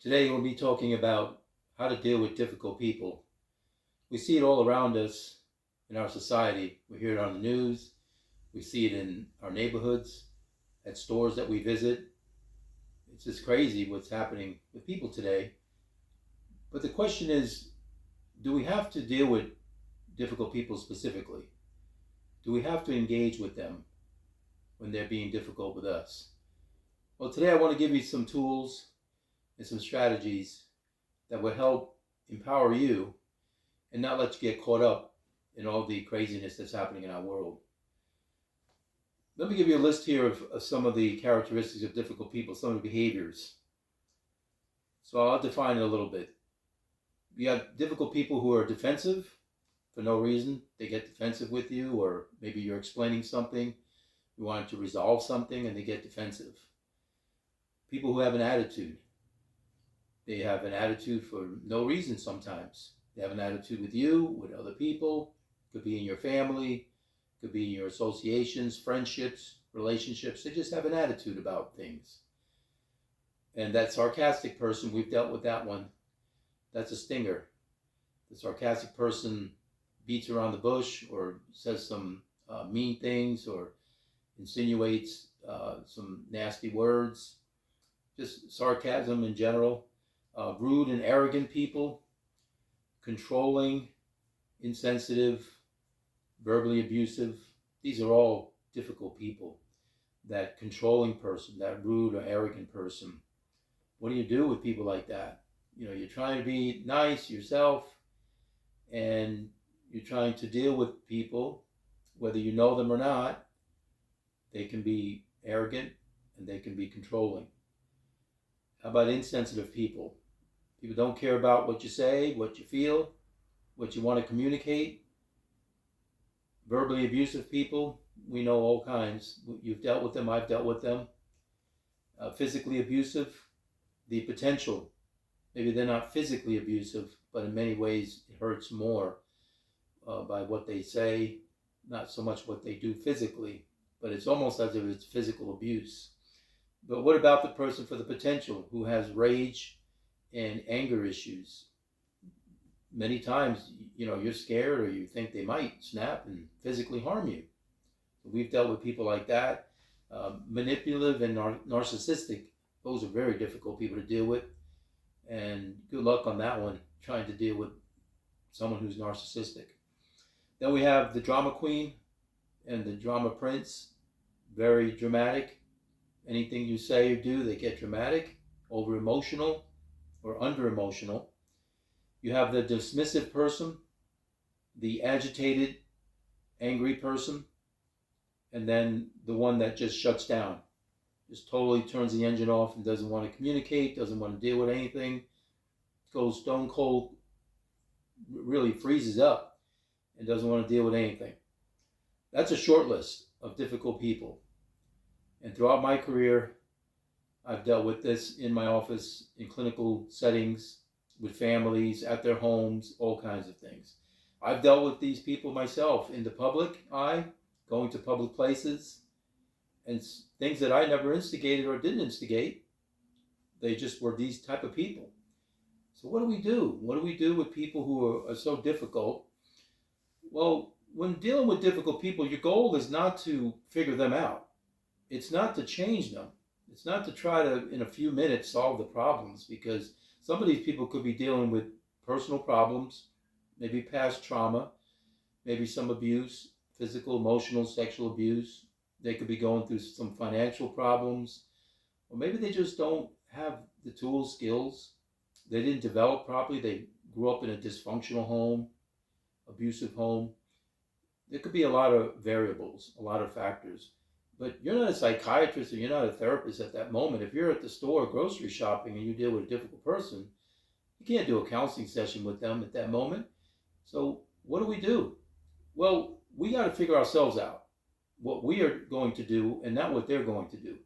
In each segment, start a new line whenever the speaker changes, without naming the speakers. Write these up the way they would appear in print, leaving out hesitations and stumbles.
Today we'll be talking about how to deal with difficult people. We see it all around us in our society. We hear it on the news. We see it in our neighborhoods, at stores that we visit. It's just crazy what's happening with people today. But the question is, do we have to deal with difficult people specifically? Do we have to engage with them when they're being difficult with us? Well, today I want to give you some tools and some strategies that will help empower you and not let you get caught up in all the craziness that's happening in our world. Let me give you a list here of some of the characteristics of difficult people, some of the behaviors. So I'll define it a little bit. You have difficult people who are defensive for no reason. They get defensive with you, or maybe you're explaining something, you want to resolve something, and they get defensive. People who have an attitude. They have an attitude for no reason sometimes. They have an attitude with you, with other people. Could be in your family, could be in your associations, friendships, relationships. They just have an attitude about things. And that sarcastic person, we've dealt with that one. That's a stinger. The sarcastic person beats around the bush or says some mean things or insinuates some nasty words. Just sarcasm in general. Rude and arrogant people, controlling, insensitive, verbally abusive. These are all difficult people. That controlling person, that rude or arrogant person. What do you do with people like that? You're trying to be nice yourself, and you're trying to deal with people, whether you know them or not. They can be arrogant and they can be controlling. How about insensitive people? People don't care about what you say, what you feel, what you want to communicate. Verbally abusive people, we know all kinds. You've dealt with them, I've dealt with them. Physically abusive, the potential. Maybe they're not physically abusive, but in many ways it hurts more by what they say, not so much what they do physically, but it's almost as if it's physical abuse. But what about the person for the potential who has rage and anger issues? Many times, you're scared or you think they might snap and physically harm you. We've dealt with people like that. Manipulative and narcissistic, those are very difficult people to deal with. And good luck on that one, trying to deal with someone who's narcissistic. Then we have the drama queen and the drama prince, very dramatic. Anything you say or do, they get dramatic, over emotional, or under emotional. You have the dismissive person, the agitated, angry person, and then the one that just shuts down, just totally turns the engine off and doesn't want to communicate, doesn't want to deal with anything, goes stone cold, really freezes up and doesn't want to deal with anything. That's a short list of difficult people. And throughout my career, I've dealt with this in my office, in clinical settings, with families, at their homes, all kinds of things. I've dealt with these people myself in the public eye, going to public places, and things that I never instigated or didn't instigate. They just were these type of people. So what do we do? What do we do with people who are so difficult? Well, when dealing with difficult people, your goal is not to figure them out. It's not to change them. It's not to try to, in a few minutes, solve the problems, because some of these people could be dealing with personal problems, maybe past trauma, maybe some abuse, physical, emotional, sexual abuse. They could be going through some financial problems, or maybe they just don't have the tools, skills. They didn't develop properly. They grew up in a dysfunctional home, abusive home. There could be a lot of variables, a lot of factors. But you're not a psychiatrist or you're not a therapist at that moment. If you're at the store grocery shopping and you deal with a difficult person, you can't do a counseling session with them at that moment. So what do? Well, we got to figure ourselves out what we are going to do and not what they're going to do.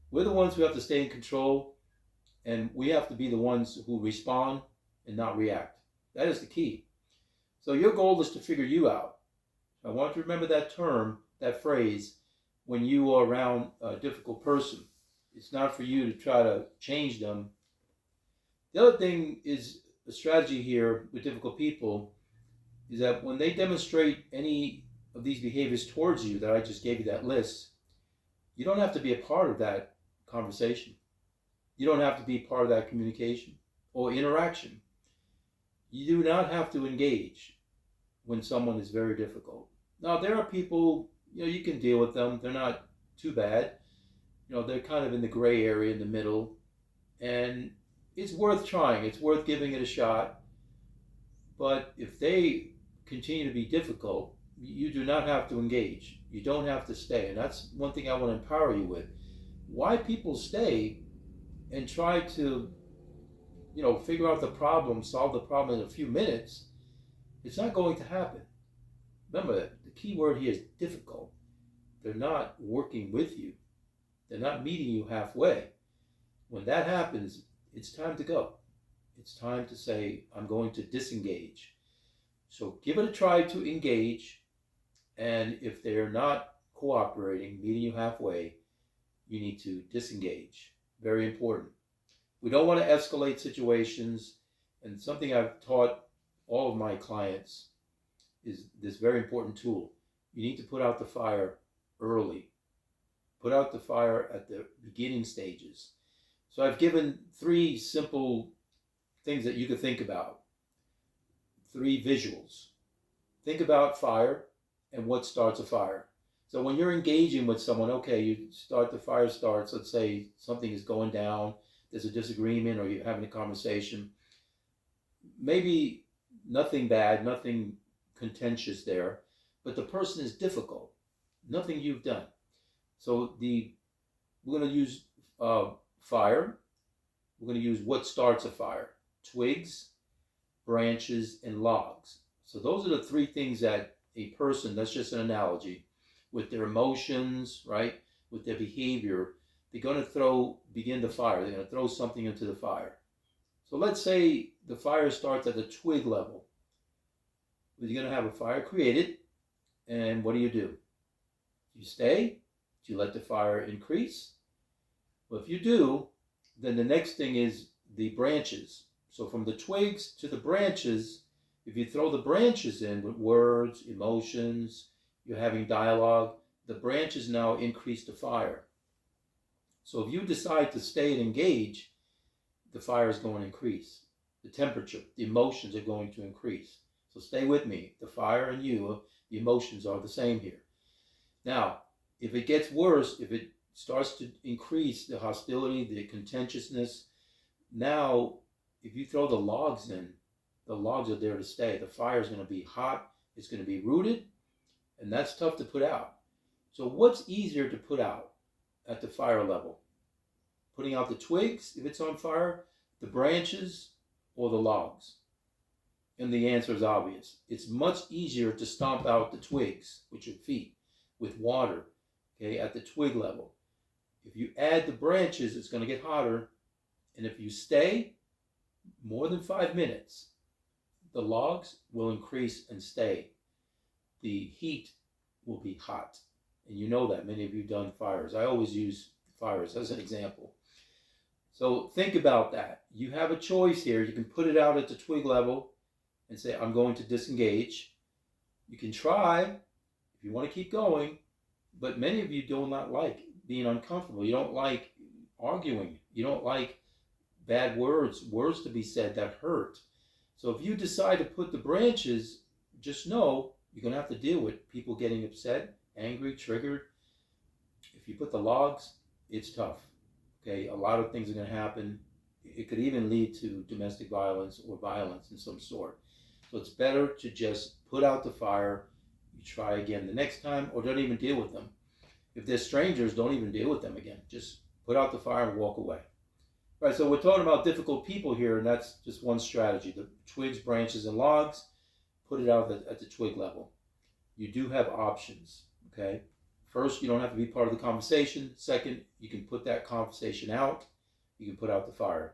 We're the ones who have to stay in control, and we have to be the ones who respond and not react. That is the key. So your goal is to figure you out. I want you to remember that term, that phrase, when you are around a difficult person. It's not for you to try to change them. The other thing is a strategy here with difficult people is that when they demonstrate any of these behaviors towards you that I just gave you that list, you don't have to be a part of that conversation. You don't have to be part of that communication or interaction. You do not have to engage when someone is very difficult. Now, there are people, you can deal with them. They're not too bad. They're kind of in the gray area in the middle. And it's worth trying. It's worth giving it a shot. But if they continue to be difficult, you do not have to engage. You don't have to stay. And that's one thing I want to empower you with. Why people stay and try to, figure out the problem, solve the problem in a few minutes, it's not going to happen. Remember, the key word here is difficult. They're not working with you. They're not meeting you halfway. When that happens, it's time to go. It's time to say, I'm going to disengage. So give it a try to engage. And if they're not cooperating, meeting you halfway, you need to disengage. Very important. We don't want to escalate situations. And something I've taught all of my clients is this very important tool. You need to put out the fire early. Put out the fire at the beginning stages. So I've given 3 simple things that you could think about. 3 visuals. Think about fire and what starts a fire. So when you're engaging with someone, okay, the fire starts, let's say something is going down, there's a disagreement or you're having a conversation. Maybe nothing bad, nothing contentious there, but the person is difficult. Nothing you've done. So we're going to use fire. We're going to use what starts a fire. Twigs, branches, and logs. So those are the 3 things that a person, that's just an analogy, with their emotions, right, with their behavior, they're going to begin the fire. They're going to throw something into the fire. So let's say the fire starts at the twig level. You're going to have a fire created, and what do? Do you stay? Do you let the fire increase? Well, if you do, then the next thing is the branches. So from the twigs to the branches, if you throw the branches in with words, emotions, you're having dialogue, the branches now increase the fire. So if you decide to stay and engage, the fire is going to increase. The temperature, the emotions are going to increase. So stay with me. The fire and you, the emotions are the same here. Now, if it gets worse, if it starts to increase the hostility, the contentiousness, now if you throw the logs in, the logs are there to stay. The fire is going to be hot. It's going to be rooted, and that's tough to put out. So what's easier to put out at the fire level? Putting out the twigs, if it's on fire, the branches, or the logs? And the answer is obvious. It's much easier to stomp out the twigs with your feet, with water, okay, at the twig level. If you add the branches, it's going to get hotter. And if you stay more than 5 minutes, the logs will increase and stay. The heat will be hot. And you know that. Many of you have done fires. I always use fires as an example. So think about that. You have a choice here. You can put it out at the twig level and say, I'm going to disengage. You can try if you want to keep going, but many of you do not like being uncomfortable. You don't like arguing. You don't like bad words to be said that hurt. So if you decide to put the branches, just know you're going to have to deal with people getting upset, angry, triggered. If you put the logs, it's tough. Okay, a lot of things are going to happen. It could even lead to domestic violence or violence in some sort. So it's better to just put out the fire. You try again the next time, or don't even deal with them. If they're strangers, don't even deal with them again. Just put out the fire and walk away. All right, so we're talking about difficult people here, and that's just one strategy. The twigs, branches, and logs, put it out at the twig level. You do have options, okay? First, you don't have to be part of the conversation. Second, you can put that conversation out. You can put out the fire.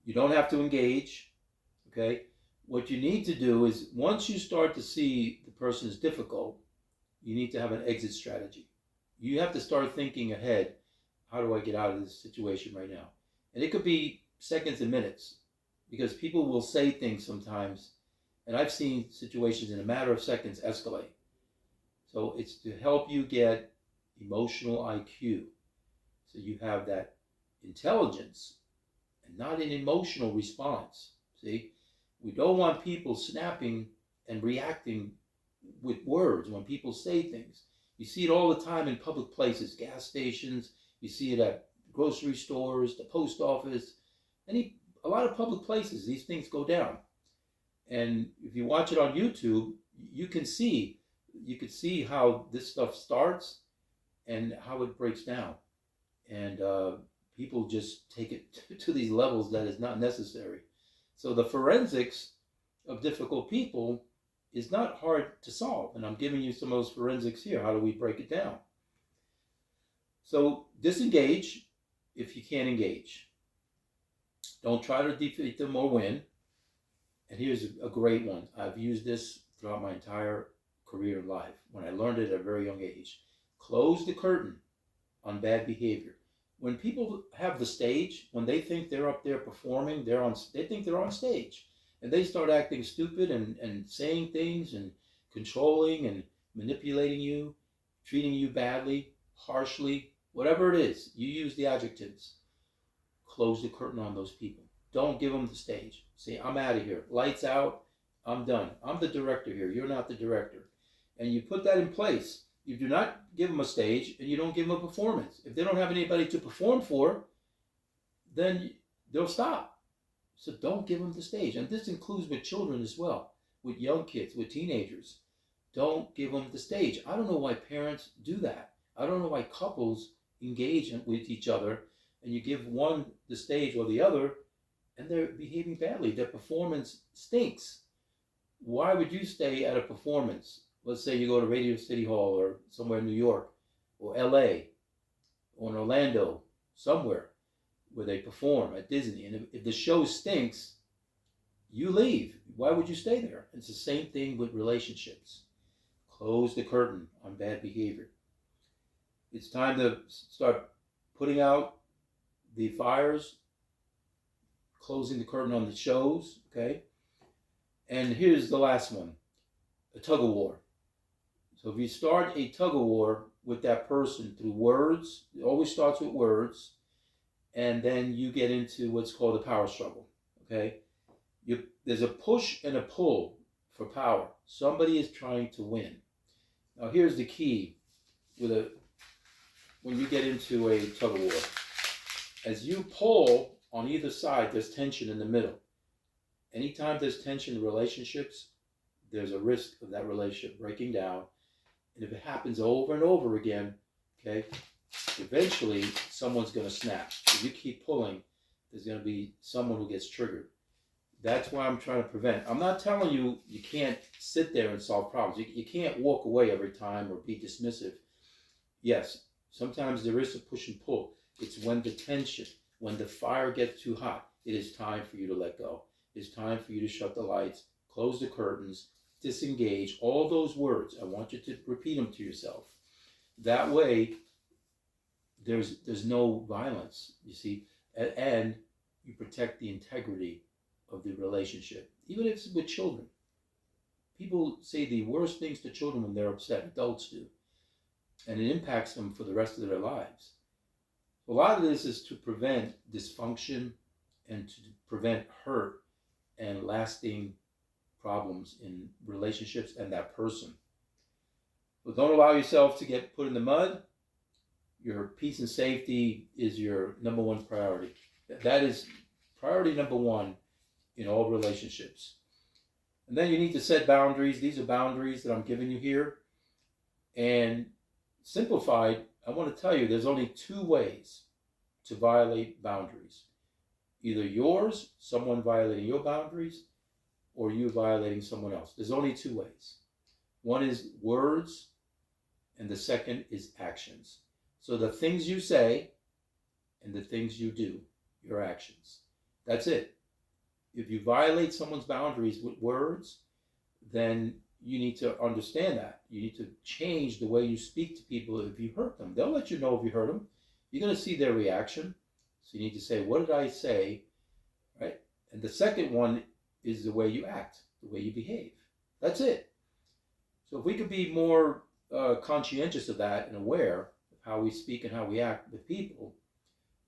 You don't have to engage, okay? What you need to do is, once you start to see the person is difficult, you need to have an exit strategy. You have to start thinking ahead. How do I get out of this situation right now? And it could be seconds and minutes. because people will say things sometimes, and I've seen situations in a matter of seconds escalate. So it's to help you get emotional IQ, so you have that intelligence and not an emotional response. See, we don't want people snapping and reacting with words when people say things. You see it all the time in public places, gas stations. You see it at grocery stores, the post office, a lot of public places. These things go down, and if you watch it on YouTube, you can see how this stuff starts and how it breaks down, and people just take it to these levels that is not necessary. So the forensics of difficult people is not hard to solve, and I'm giving you some of those forensics here. How do we break it down? So disengage if you can't engage. Don't try to defeat them or win. And here's a great one. I've used this throughout my entire career in life when I learned it at a very young age. Close the curtain on bad behavior. When people have the stage, when they think they're up there performing, they think they're on stage. And they start acting stupid and saying things and controlling and manipulating you, treating you badly, harshly, whatever it is. You use the adjectives. Close the curtain on those people. Don't give them the stage. Say, I'm out of here. Lights out. I'm done. I'm the director here. You're not the director. And you put that in place. You do not give them a stage, and you don't give them a performance. If they don't have anybody to perform for, then they'll stop. So don't give them the stage. And this includes with children as well, with young kids, with teenagers. Don't give them the stage. I don't know why parents do that. I don't know why couples engage with each other, and you give one the stage or the other, and they're behaving badly. Their performance stinks. Why would you stay at a performance? Let's say you go to Radio City Hall or somewhere in New York or LA or in Orlando, somewhere where they perform at Disney. And if the show stinks, you leave. Why would you stay there? It's the same thing with relationships. Close the curtain on bad behavior. It's time to start putting out the fires, closing the curtain on the shows, okay? And here's the last one, a tug of war. So if you start a tug of war with that person through words, it always starts with words, and then you get into what's called a power struggle, okay? There's a push and a pull for power. Somebody is trying to win. Now here's the key when you get into a tug of war. As you pull on either side, there's tension in the middle. Anytime there's tension in relationships, there's a risk of that relationship breaking down. And if it happens over and over again, okay, eventually someone's going to snap. If you keep pulling, there's going to be someone who gets triggered. That's why I'm trying to prevent. I'm not telling you you can't sit there and solve problems. You can't walk away every time or be dismissive. Yes, sometimes there is a push and pull. It's when the tension, when the fire gets too hot, it is time for you to let go. It's time for you to shut the lights, close the curtains, disengage, all those words. I want you to repeat them to yourself. That way, there's no violence, you see, and you protect the integrity of the relationship, even if it's with children. People say the worst things to children when they're upset, adults do, and it impacts them for the rest of their lives. A lot of this is to prevent dysfunction and to prevent hurt and lasting problems in relationships and that person. But don't allow yourself to get put in the mud. Your peace and safety is your number one priority. That is priority number one in all relationships. And then you need to set boundaries. These are boundaries that I'm giving you here. And simplified, I want to tell you there's only two ways to violate boundaries. Either yours, someone violating your boundaries, or you violating someone else. There's only two ways. One is words, and the second is actions. So the things you say and the things you do, your actions. That's it. If you violate someone's boundaries with words, then you need to understand that. You need to change the way you speak to people if you hurt them. They'll let you know if you hurt them. You're going to see their reaction. So you need to say, what did I say? Right? And the second one is the way you act, the way you behave. That's it. So if we could be more conscientious of that and aware of how we speak and how we act with people,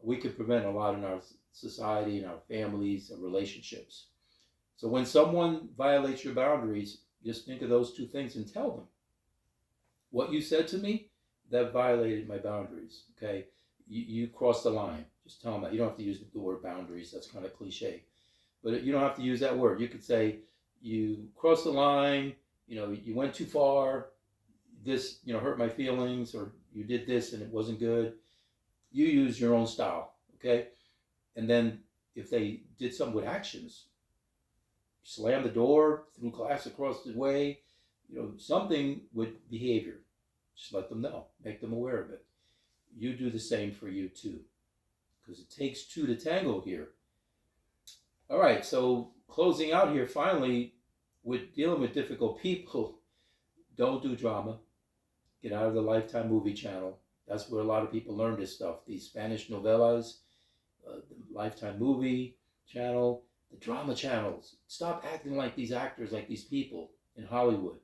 we could prevent a lot in our society, in our families, and relationships. So when someone violates your boundaries, just think of those two things and tell them, what you said to me, that violated my boundaries. Okay, you crossed the line. Just tell them that. You don't have to use the word boundaries. That's kind of cliche, but you don't have to use that word. You could say, you crossed the line. You went too far. This, hurt my feelings, or you did this and it wasn't good. You use your own style, okay? And then if they did something with actions, slam the door, threw glass across the way, something with behavior, just let them know, make them aware of it. You do the same for you too, because it takes two to tango here. All right, so closing out here, finally, with dealing with difficult people, don't do drama. Get out of the Lifetime movie channel. That's where a lot of people learn this stuff. These Spanish novellas, the Lifetime movie channel, the drama channels. Stop acting like these actors, like these people in Hollywood.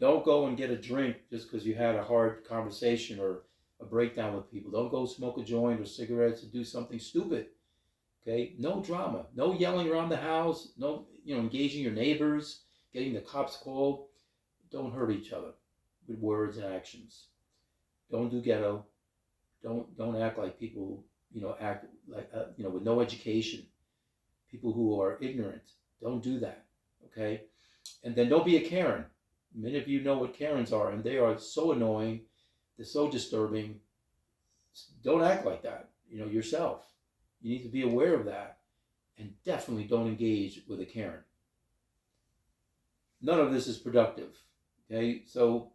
Don't go and get a drink just because you had a hard conversation or a breakdown with people. Don't go smoke a joint or cigarettes and do something stupid. Okay? No drama. No yelling around the house. No, engaging your neighbors, getting the cops called. Don't hurt each other with words and actions. Don't do ghetto. Don't act like people, act like, with no education. People who are ignorant. Don't do that. Okay? And then don't be a Karen. Many of you know what Karens are, and they are so annoying. They're so disturbing. Don't act like that, yourself. You need to be aware of that. And definitely don't engage with a Karen. None of this is productive. Okay? So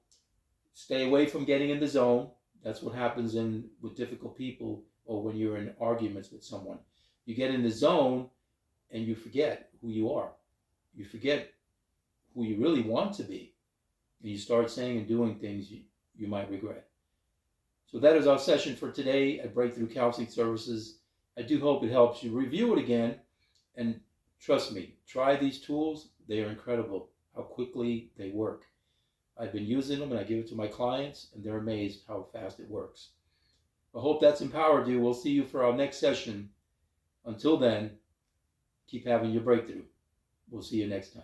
stay away from getting in the zone. That's what happens with difficult people, or when you're in arguments with someone. You get in the zone and you forget who you are. You forget who you really want to be. And you start saying and doing things you might regret. So that is our session for today at Breakthrough Counseling Services. I do hope it helps you. Review it again, and trust me, try these tools. They are incredible how quickly they work. I've been using them and I give it to my clients, and they're amazed how fast it works. I hope that's empowered you. We'll see you for our next session. Until then, keep having your breakthrough. We'll see you next time.